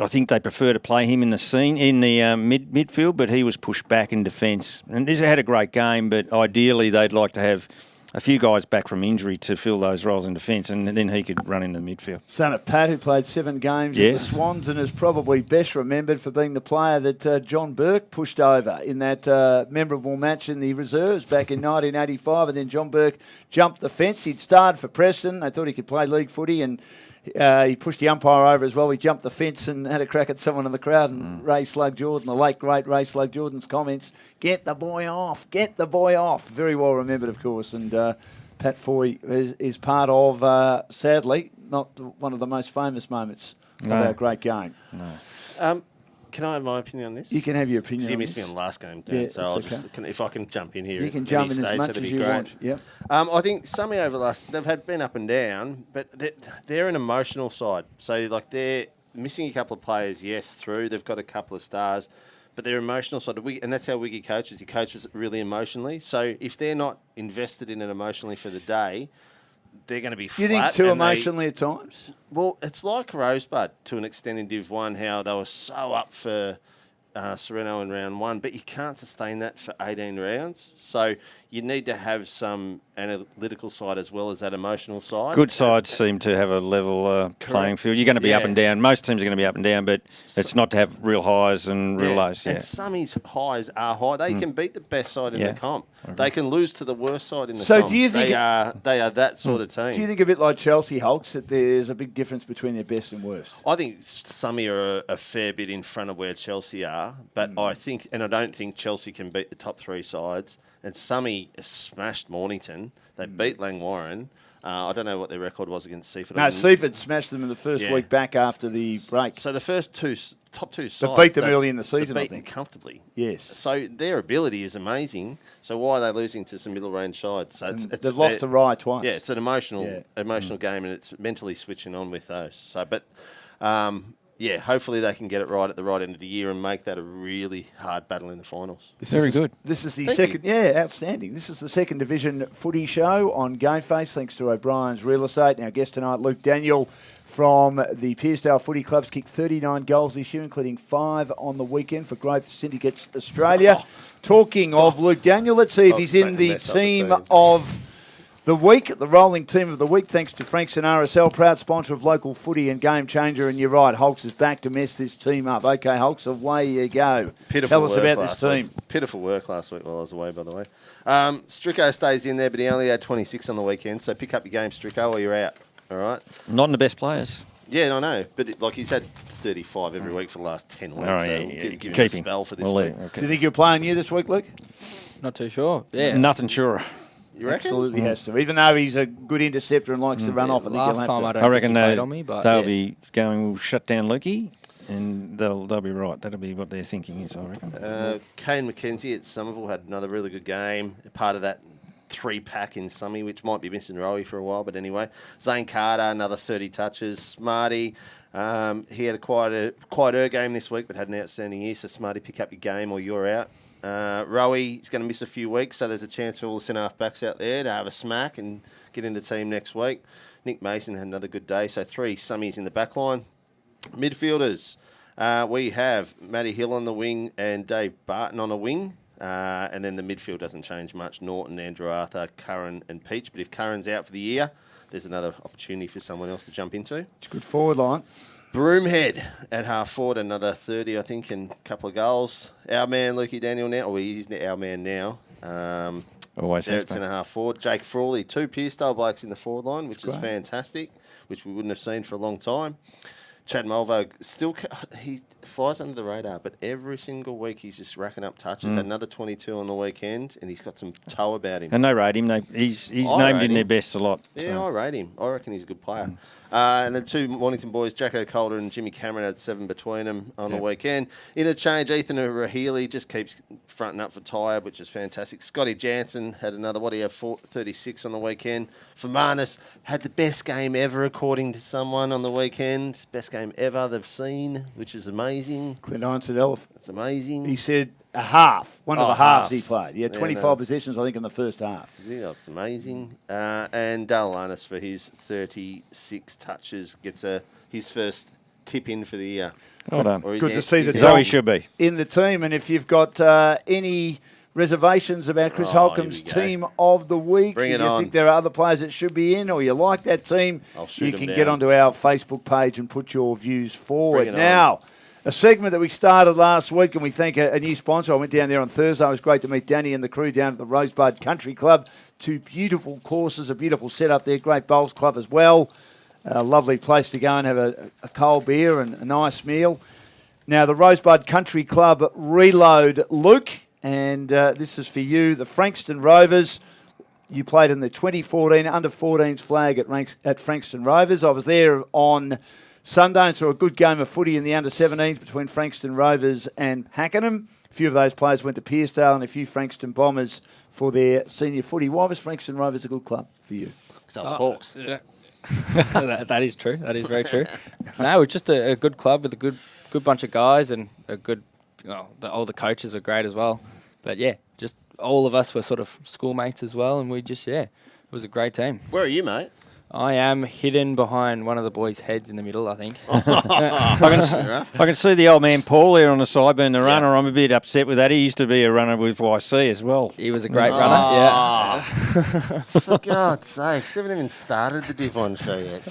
I think they prefer to play him in the midfield, but he was pushed back in defence. And he's had a great game, but ideally they'd like to have a few guys back from injury to fill those roles in defence, and then he could run into the midfield. Son of Pat, who played 7 games with the Swans and is probably best remembered for being the player that John Burke pushed over in that memorable match in the reserves back in 1985. And then John Burke jumped the fence. He'd started for Preston. They thought he could play league footy, and he pushed the umpire over as well. He jumped the fence and had a crack at someone in the crowd. And Ray Slug Jordan, the late great Ray Slug Jordan's comments, "Get the boy off, get the boy off." Very well remembered, of course. And Pat Foy is part of, sadly, not one of the most famous moments of our great game. No. Can I have my opinion on this? You can have your opinion. You missed me on the last game, Dan, Yeah, so I'll okay. just if I can jump in here. You can jump in as much as you want. Yep. I think Sammy over the last they've been up and down, but they're an emotional side. So like they're missing a couple of players, yes, through. They've got a couple of stars, but they're emotional side. And that's how Wiggy coaches. He coaches really emotionally. So if they're not invested in it emotionally for the day, they're going to be flat. You think too emotionally at times? Well, it's like Rosebud to an extent in Div 1, how they were so up for Sereno in round 1, but you can't sustain that for 18 rounds. So you need to have some analytical side as well as that emotional side. Good sides seem to have a level playing field. You're going to be up and down. Most teams are going to be up and down, but it's not to have real highs and real lows. Yeah. And Summy's highs are high. They can beat the best side in the comp. They can lose to the worst side in the comp. So do you think they are that sort of team? Do you think a bit like Chelsea Hulks that there's a big difference between their best and worst? I think Summy are a fair bit in front of where Chelsea are, but I don't think Chelsea can beat the top 3 sides. And Summy smashed Mornington. They beat Langwarrin. I don't know what their record was against Seaford. No, Seaford smashed them in the first week back after the break. So the first top 2 sides. But beat them early in the season, I think. Comfortably. Yes. So their ability is amazing. So why are they losing to some middle range sides? So they've lost to Rye twice. Yeah, it's an emotional game, and it's mentally switching on with those. So, but hopefully they can get it right at the right end of the year and make that a really hard battle in the finals. Very good. This is the second, outstanding. This is the second division footy show on GameFace, thanks to O'Brien's Real Estate. Our guest tonight, Luke Daniel from the Pearsdale Footy Club's kicked 39 goals this year, including 5 on the weekend for Growth Syndicates Australia. Talking of Luke Daniel, let's see if he's in the team of the week, the rolling team of the week, thanks to Frank's and RSL, proud sponsor of local footy and Game Changer. And you're right, Hulks is back to mess this team up. Okay, Hulks, away you go. Tell us about this team. Pitiful work last week while I was away, by the way. Stricko stays in there, but he only had 26 on the weekend, so pick up your game, Stricko, or you're out. All right? Not in the best players. Yeah, I know, but he's had 35 every week for the last 10 weeks. Oh, so give him a spell for this week. Do you think you're playing you this week, Luke? Not too sure. Yeah. Nothing sure. You reckon? Absolutely has to. Even though he's a good interceptor and likes to run off, I think last he'll time have to. I reckon think he played on me, but they'll be going, we'll shut down Lukey, and they'll be right. That'll be what their thinking is, I reckon. Kane McKenzie at Somerville had another really good game. Part of that 3-pack in Summy, which might be missing Rowie for a while, but anyway. Zane Carter, another 30 touches. Smarty, he had a quieter game this week, but had an outstanding year. So Smarty, pick up your game or you're out. Rowie is going to miss a few weeks, so there's a chance for all the centre-half backs out there to have a smack and get in the team next week. Nick Mason had another good day, so 3 Summies in the back line. Midfielders, we have Matty Hill on the wing and Dave Barton on a wing. And then the midfield doesn't change much. Norton, Andrew Arthur, Curran and Peach. But if Curran's out for the year, there's another opportunity for someone else to jump into. It's a good forward line. Broomhead at half forward, another 30, I think, and a couple of goals. Our man, Lukey Daniel now. Well, he's our man now. Always has Derek centre half forward. Jake Frawley, 2 Pearsdale blokes in the forward line, which is fantastic, which we wouldn't have seen for a long time. Chad Malvo he flies under the radar, but every single week he's just racking up touches. Had another 22 on the weekend, and he's got some toe about him. And they rate him. He's named in their best a lot. Yeah, so. I rate him. I reckon he's a good player. And the 2 Mornington boys, Jacko Calder and Jimmy Cameron, had 7 between them on the weekend. Interchange, Ethan Rahili just keeps fronting up for Tyre, which is fantastic. Scotty Jansen had another, 36 on the weekend. Fermanus had the best game ever, according to someone on the weekend. Best game ever they've seen, which is amazing. Clint Heinz That's amazing. He said a half. One of the halves he played. Yeah, 25 possessions, I think, in the first half. Yeah, that's amazing. And Dale Arness for his 36 touches gets his first tip in for the year. Well done. Good to see the how he should be in the team. And if you've got any reservations about Chris Oh, Holcomb's here we go. team of the week? Bring it you on. think there are other players that should be in, or you like that team? I'll shoot you 'em can down. get onto our Facebook page and put your views forward. Bring it on. Now, a segment that we started last week, and we thank a new sponsor. I went down there on Thursday. It was great to meet Danny and the crew down at the Rosebud Country Club. 2 beautiful courses, a beautiful setup there, great bowls club as well. A lovely place to go and have a cold beer and a nice meal. Now, the Rosebud Country Club reload, Luke, and this is for you, the Frankston Rovers. You played in the 2014 under-14s flag at Frankston Rovers. I was there on Sunday and saw a good game of footy in the under-17s between Frankston Rovers and Hackenham. A few of those players went to Pearcedale and a few Frankston Bombers for their senior footy. Why was Frankston Rovers a good club for you? So the Hawks. Yeah. that is true. That is very true. No, it's just a good club with a good bunch of guys and a good. All the coaches are great as well. But yeah, just all of us were sort of schoolmates as well, and we just it was a great team. Where are you, mate? I am hidden behind one of the boys' heads in the middle, I think. I can see the old man Paul there on the sideburn, the runner. I'm a bit upset with that. He used to be a runner with YC as well. He was a great runner, yeah. For God's sakes, you haven't even started the Div 1 show yet.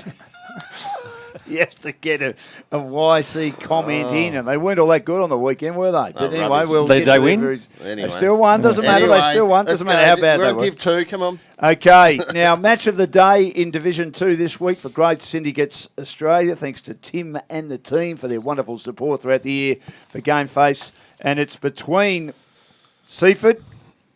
You have to get a YC comment in, and they weren't all that good on the weekend, were they? But anyway, rubbish. we'll Did get they to win? They still won. Doesn't matter. They still won. Doesn't matter how bad they We're were. on Div 2, come on. Okay, now match of the day in Division 2 this week for Great Syndicates Australia. Thanks to Tim and the team for their wonderful support throughout the year for GameFace. And it's between Seaford.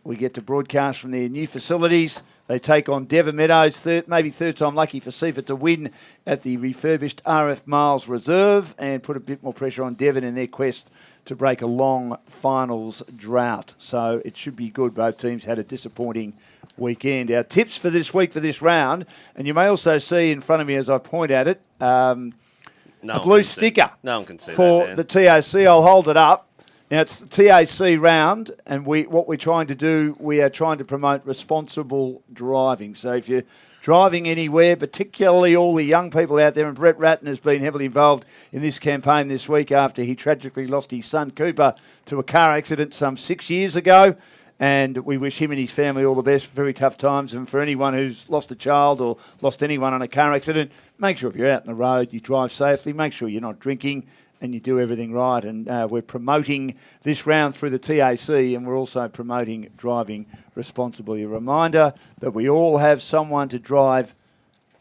We get to broadcast from their new facilities. They take on Devon Meadows, maybe third time lucky for Seaford to win at the refurbished RF Miles Reserve and put a bit more pressure on Devon in their quest to break a long finals drought. So it should be good. Both teams had a disappointing weekend. Our tips for this week for this round, and you may also see in front of me as I point at it, a blue sticker No one can see for that, the TAC. I'll hold it up. Now, it's the TAC round, and what we're trying to do, we are trying to promote responsible driving. So if you're driving anywhere, particularly all the young people out there, and Brett Ratton has been heavily involved in this campaign this week after he tragically lost his son Cooper to a car accident some 6 years ago. And we wish him and his family all the best. Very tough times. And for anyone who's lost a child or lost anyone on a car accident, make sure if you're out on the road, you drive safely. Make sure you're not drinking and you do everything right. And we're promoting this round through the TAC, and we're also promoting driving responsibly. A reminder that we all have someone to drive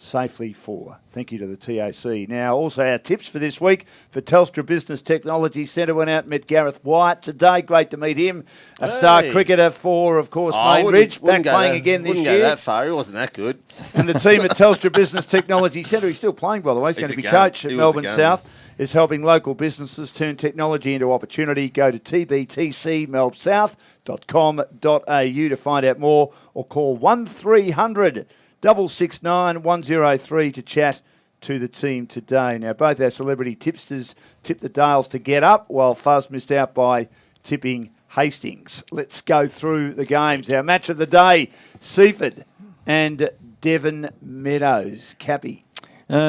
safely for. Thank you to the TAC. Now, also our tips for this week for Telstra Business Technology Centre. Went out and met Gareth White today. Great to meet him. A star cricketer for, of course, Main Ridge. Back playing again this year. Wouldn't go that far. He wasn't that good. And the team at Telstra Business Technology Centre, he's still playing, by the way. He's going to be coach at Melbourne South. Is helping local businesses turn technology into opportunity. Go to tbtcmelbsouth.com.au to find out more, or call 1300 669 103 to chat to the team today. Now, both our celebrity tipsters tipped the Dales to get up, while Fuzz missed out by tipping Hastings. Let's go through the games. Our match of the day, Seaford and Devon Meadows. Cappy.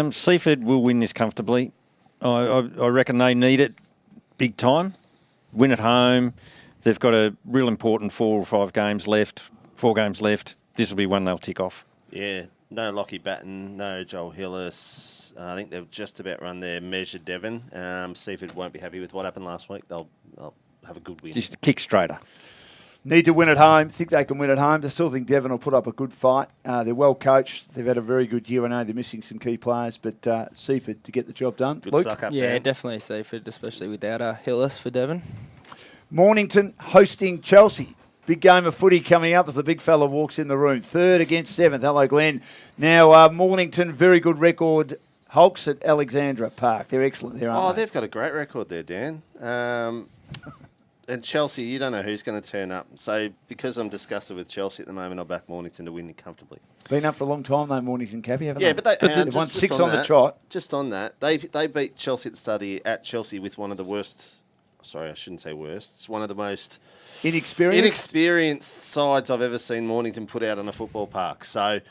Seaford will win this comfortably. I reckon they need it big time. Win at home. They've got a real important 4 or 5 games left. 4 games left. This will be one they'll tick off. Yeah, no Lockie Batten, no Joel Hillis. I think they've just about run their measure, Devon. Seaford won't be happy with what happened last week. They'll have a good win. Just a kick straighter. Need to win at home. Think they can win at home. I still think Devon will put up a good fight. They're well coached. They've had a very good year. I know they're missing some key players, but Seaford to get the job done. Good Luke? suck up, Yeah, Dan. definitely Seaford, especially without Hillis for Devon. Mornington hosting Chelsea. Big game of footy coming up as the big fella walks in the room. 3rd against 7th. Hello, Glenn. Now, Mornington, very good record. Hulks at Alexandra Park. They're excellent there, aren't they? They've got a great record there, Dan. And Chelsea, you don't know who's going to turn up. So because I'm disgusted with Chelsea at the moment, I'll back Mornington to win comfortably. Been up for a long time, though, Mornington, Cappy, haven't they? Yeah, but they've won 6 on the trot. Just on that, they beat Chelsea at the start of the year at Chelsea with one of the worst. Sorry, I shouldn't say worst. It's one of the most inexperienced sides I've ever seen Mornington put out on a football park. So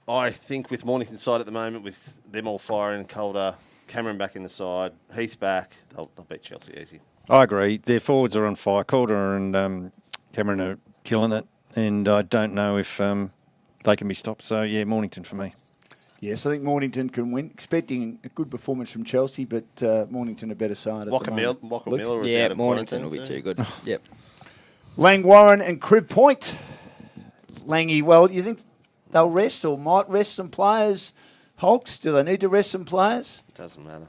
I think with Mornington's side at the moment, with them all firing, Calder, Cameron back in the side, Heath back, they'll beat Chelsea easy. I agree. Their forwards are on fire. Calder and Cameron are killing it, and I don't know if they can be stopped. So, yeah, Mornington for me. Yes, I think Mornington can win. Expecting a good performance from Chelsea, but Mornington a better side at the moment. Walker Miller was Yeah, out of Mornington will quarantine be too. too good. Yep. Lang Warren and Crib Point. Langy, well, you think they'll rest or might rest some players? Hawks, do they need to rest some players? Doesn't matter.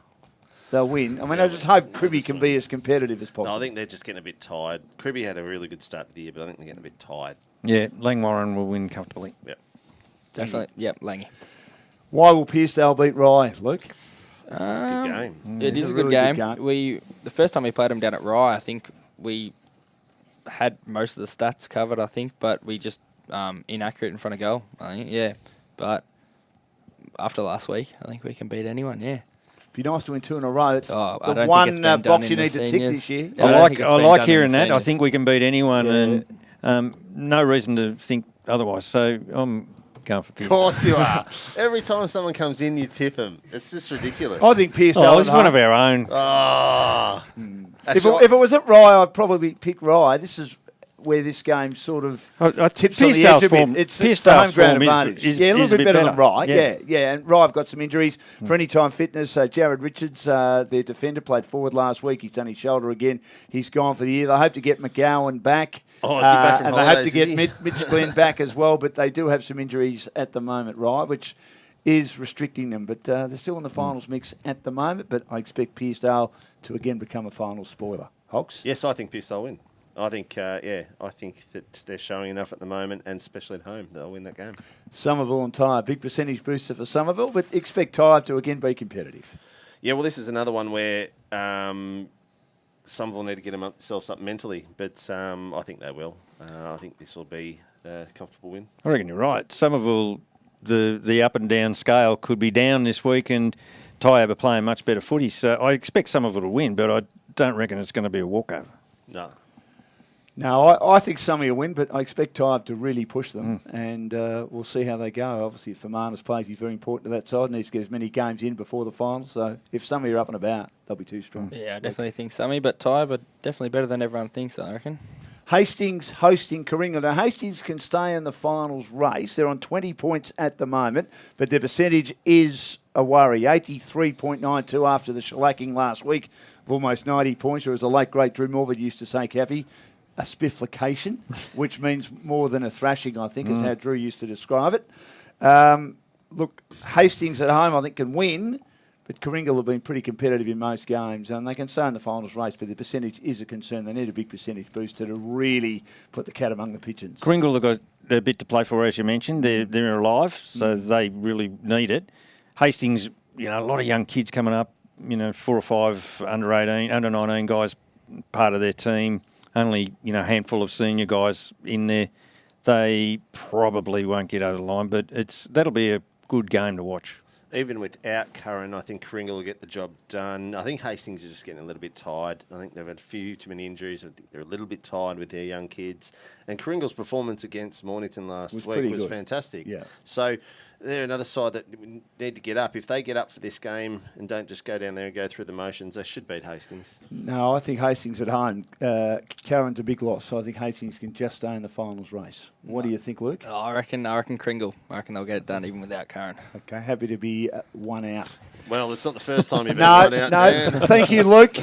They'll win. I mean, Yeah, I just hope no, Cribby that's can not- be as competitive as possible. No, I think they're just getting a bit tired. Cribby had a really good start to the year, but I think they're getting a bit tired. Yeah, Lang Warren will win comfortably. Yep. Definitely. Yep, Langy. Why will Pearcedale beat Rye, Luke? This is a good game. It is a really good good game. The first time we played them down at Rye, I think we had most of the stats covered, I think, but we just inaccurate in front of goal. I think, yeah. But after last week, I think we can beat anyone, yeah. Be nice to win 2 in a row. It's I the don't one think it's been done box in you the need to tick seniors. this year. Yeah, I I don't like think it's been done in hearing the that. I seniors. think we can beat anyone, Yeah. and no reason to think otherwise. So I'm going for Of Pearce. course you are. Every time someone comes in, you tip them. It's just ridiculous. I think Pearcedale. Oh, it's at one home. of our own. Ah. If it was at Rye, I'd probably pick Rye. This is where this game sort of tips on the edge a bit. It's the home ground advantage. Is a little bit better than Rye. Yeah. Yeah. And Rye have got some injuries for any time fitness. Jared Richards, their defender, played forward last week. He's done his shoulder again. He's gone for the year. They hope to get McGowan back. Oh, is he back from and they hope to holidays, get is he? Mitch Glenn back as well, but they do have some injuries at the moment, Rye, which is restricting them. But they're still in the finals mix at the moment, but I expect Pearcedale to again become a final spoiler. Hawks? Yes, I think Pearcedale win. I think, I think that they're showing enough at the moment, and especially at home, they'll win that game. Somerville and Tyre, big percentage booster for Somerville, but expect Tyre to again be competitive. Yeah, well, this is another one where Somerville need to get themselves up mentally, but I think they will. I think this will be a comfortable win. I reckon you're right. Somerville, the up and down scale could be down this week, and Tyab are playing much better footy. So I expect Somerville to win, but I don't reckon it's going to be a walkover. No. No, I think Somerville will win, but I expect Tyre to really push them, and we'll see how they go. Obviously, if Fermanus plays, he's very important to that side. Needs to get as many games in before the final. So if Somerville are up and about, they'll be too strong. Yeah, I definitely think Summy, but Ty, but definitely better than everyone thinks, I reckon. Hastings hosting Coringa. Now, Hastings can stay in the finals race. They're on 20 points at the moment, but their percentage is a worry. 83.92 after the shellacking last week of almost 90 points, or as the late, great Drew Morford used to say, Caffey, a spifflication, which means more than a thrashing, I think, is how Drew used to describe it. Look, Hastings at home, I think, can win, but Coringa have been pretty competitive in most games, and they can stay in the finals race, but the percentage is a concern. They need a big percentage booster to really put the cat among the pigeons. Kringle have got a bit to play for, as you mentioned. They're alive, so they really need it. Hastings, a lot of young kids coming up, 4 or 5 under 18, under 19 guys part of their team. Only, a handful of senior guys in there. They probably won't get over the line, but that'll be a good game to watch. Even without Curran, I think Coringa will get the job done. I think Hastings is just getting a little bit tired. I think they've had too many injuries. I think they're a little bit tired with their young kids. And Coringa's performance against Mornington last week was fantastic. Yeah. So they're another side that need to get up. If they get up for this game and don't just go down there and go through the motions, they should beat Hastings. No, I think Hastings at home. Curran's a big loss, so I think Hastings can just stay in the finals race. What do you think, Luke? Oh, I reckon Kringle. I reckon they'll get it done even without Curran. Okay, happy to be one out. Well, it's not the first time you've been one out. Dan. Thank you, Luke.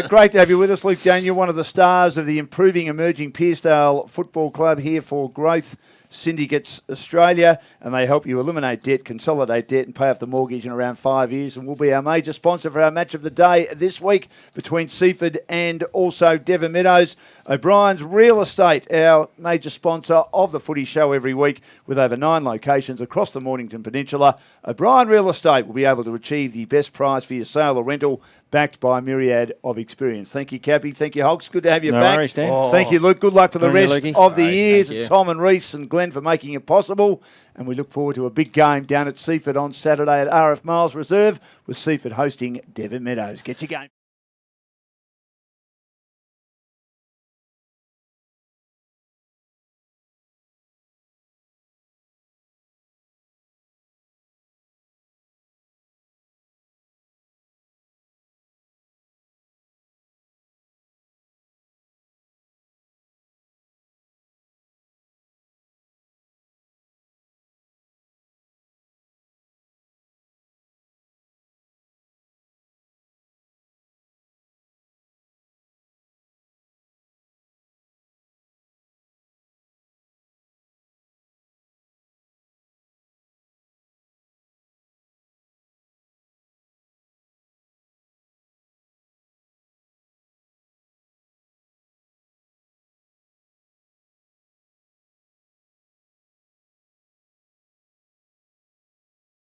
Great to have you with us. Luke Daniel, one of the stars of the improving, emerging Pearcedale Football Club, here for Growth Syndicates Australia, and they help you eliminate debt, consolidate debt and pay off the mortgage in around 5 years, and will be our major sponsor for our match of the day this week between Seaford and also Devon Meadows. O'Brien's Real Estate, our major sponsor of the Footy Show every week with over 9 locations across the Mornington Peninsula. O'Brien Real Estate will be able to achieve the best price for your sale or rental, backed by a myriad of experience. Thank you, Cappy. Thank you, Hawks. Good to have you back. Worries, Dan. Thank you, Luke. Good luck for the Good on you, rest Lukey. of the Great, year. thank you. To Tom and Reese and Glenn for making it possible. And we look forward to a big game down at Seaford on Saturday at RF Miles Reserve, with Seaford hosting Devon Meadows. Get your game.